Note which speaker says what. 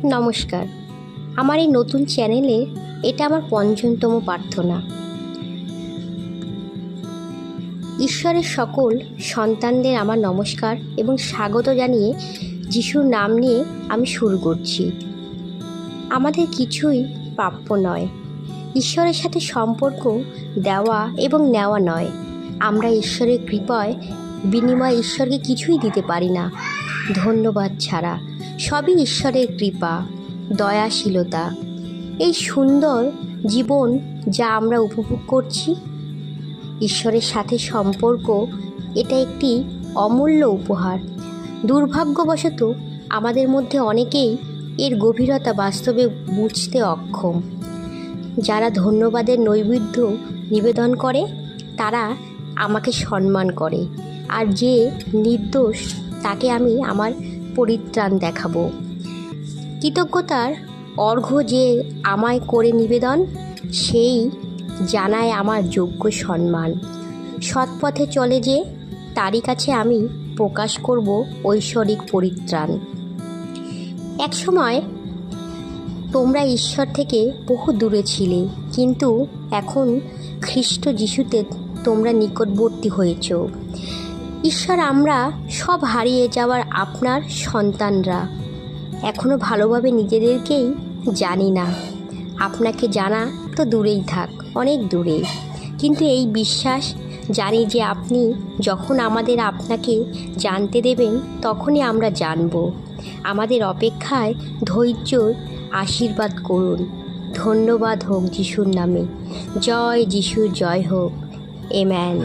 Speaker 1: নমস্কার। আমার এই নতুন চ্যানেলে এটা আমার ৫০তম প্রার্থনা। ঈশ্বরের সকল সন্তানদের আমার নমস্কার এবং স্বাগত জানিয়ে যিশুর নাম নিয়ে আমি শুরু করছি। আমাদের কিছুই প্রাপ্য নয়, ঈশ্বরের সাথে সম্পর্ক দেওয়া এবং নেওয়া নয়। আমরা ঈশ্বরের কৃপায় বিনিময়ে ঈশ্বরকে কিছুই দিতে পারি না, ধন্যবাদ ছাড়া। সবই ঈশ্বরের কৃপা, দয়াশীলতা। এই সুন্দর জীবন যা আমরা উপভোগ করছি, ঈশ্বরের সাথে সম্পর্ক, এটা একটি অমূল্য উপহার। দুর্ভাগ্যবশত আমাদের মধ্যে অনেকেই এর গভীরতা বাস্তবে বুঝতে অক্ষম। যারা ধন্যবাদের নৈবেদ্য নিবেদন করে তারা আমাকে সম্মান করে, আর যে নির্দোষ তাকে আমি আমার পরিত্রাণ দেখাবো। কৃতজ্ঞতার অর্ঘ্য যে আমায় করে নিবেদন, সেই জানায় আমার যোগ্য সম্মান। সৎপথে চলে যে তারই কাছে আমি প্রকাশ করব ঐশ্বরিক পরিত্রাণ। একসময় তোমরা ঈশ্বর থেকে বহু দূরে ছিলে, কিন্তু এখন খ্রিস্ট যিশুতে তোমরা নিকটবর্তী হয়েছ। ঈশ্বর আমরা সব হারিয়ে যাওয়ার আপনার সন্তানরা এখনও ভালোভাবে নিজেদেরকেই জানি না। আপনাকে জানা তো দূরেই থাক, অনেক দূরে, কিন্তু এই বিশ্বাস জানি যে আপনি যখন আমাদের আপনাকে জানতে দেবেন তখনই আমরা জানব। আমাদের অপেক্ষায় ধৈর্যর আশীর্বাদ করুন। ধন্যবাদ হোক যিশুর নামে। জয় যিশুর জয় হোক। আমেন।